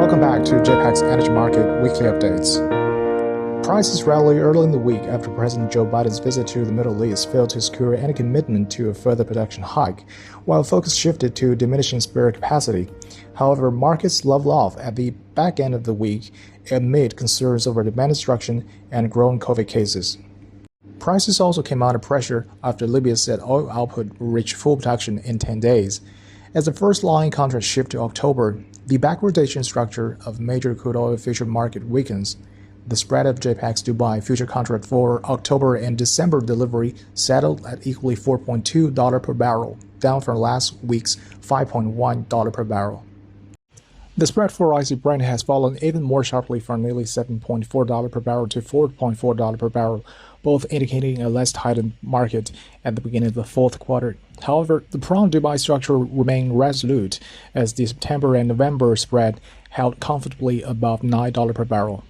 Welcome back to JPX Energy Market Weekly Updates. Prices rallied early in the week after President Joe Biden's visit to the Middle East failed to secure any commitment to a further production hike, while focus shifted to diminishing spare capacity. However, markets leveled off at the back end of the week amid concerns over demand destruction and growing COVID cases. Prices also came under pressure after Libya said oil output reached full production in 10 days. As the first line contract shift to October, the backwardation structure of major crude oil future market weakens. The spread of JPX Dubai future contract for October and December delivery settled at equally $4.2 per barrel, down from last week's $5.1 per barrel. The spread for IC Brent has fallen even more sharply from nearly $7.4 per barrel to $4.4 per barrel, both indicating a less tightened market at the beginning of the fourth quarter. However, the prompt Dubai structure remained resolute as the September and November spread held comfortably above $9 per barrel.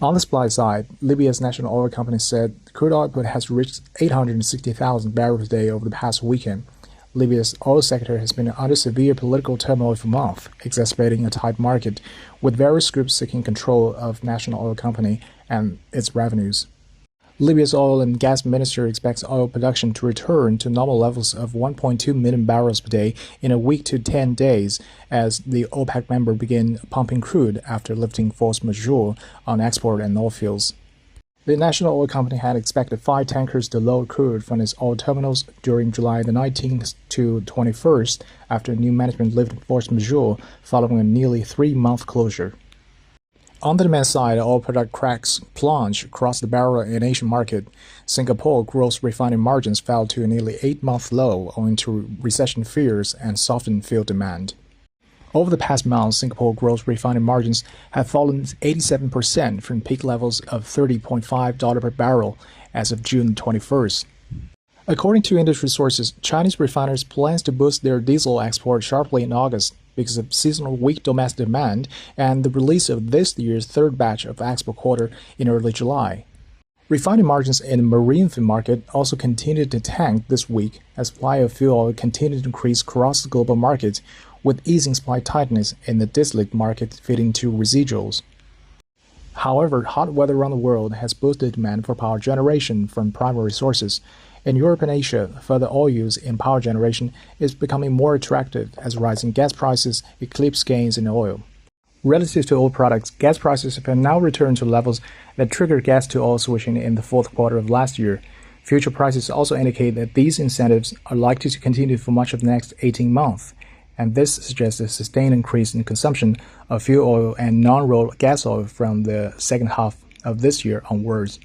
On the supply side, Libya's national oil company said crude output has reached 860,000 barrels a day over the past weekend. Libya's oil sector has been under severe political turmoil for months, exacerbating a tight market, with various groups seeking control of national oil company and its revenues. Libya's oil and gas minister expects oil production to return to normal levels of 1.2 million barrels per day in a week to 10 days as the OPEC member begin pumping crude after lifting force majeure on export and oil fields. The national oil company had expected 5 tankers to load crude from its oil terminals during July the 19th to 21st after new management lifted force majeure following a nearly 3-month closure. On the demand side, oil product cracks plunged across the barrel in Asian market. Singapore gross refining margins fell to a nearly 8-month low owing to recession fears and softened field demand. Over the past month, Singapore gross refining margins have fallen 87% from peak levels of $30.5 per barrel as of June 21st. According to industry sources, Chinese refiners plans to boost their diesel export sharply in August because of seasonal weak domestic demand and the release of this year's third batch of export quota in early July. Refining margins in the marine fuel market also continued to tank this week as supply of fuel oil continued to increase across the global market, with easing supply tightness in the distillate market feeding to residuals. However, hot weather around the world has boosted demand for power generation from primary sources. In Europe and Asia, further oil use in power generation is becoming more attractive as rising gas prices eclipse gains in oil. Relative to oil products, gas prices have now returned to levels that triggered gas-to-oil switching in the fourth quarter of last year. Future prices also indicate that these incentives are likely to continue for much of the next 18 months, and this suggests a sustained increase in consumption of fuel oil and non-rolled gas oil from the second half of this year onwards.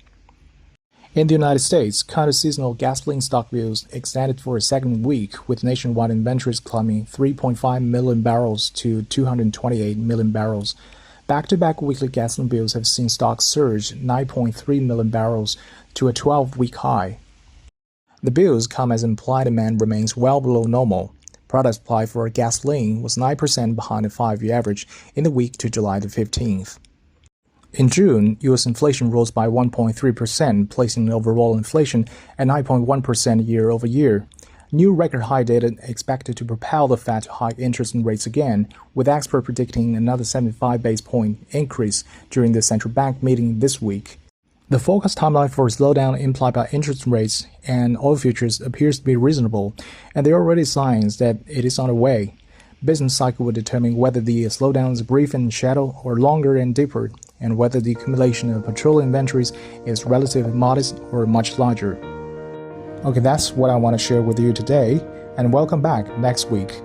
In the United States, counter-seasonal gasoline stock builds extended for a second week, with nationwide inventories climbing 3.5 million barrels to 228 million barrels. Back-to-back weekly gasoline builds have seen stocks surge 9.3 million barrels to a 12-week high. The builds come as implied demand remains well below normal. Product supply for gasoline was 9% behind the 5-year average in the week to July the 15th. In June, U.S. inflation rose by 1.3%, placing overall inflation at 9.1% year-over-year. New record high data expected to propel the Fed to hike interest rates again, with experts predicting another 75 base point increase during the central bank meeting this week. The forecast timeline for a slowdown implied by interest rates and oil futures appears to be reasonable, and there are already signs that it is on the way. Business cycle will determine whether the slowdown is brief and shallow or longer and deeper, and whether the accumulation of petroleum inventories is relatively modest or much larger. Okay, that's what I want to share with you today, and welcome back next week.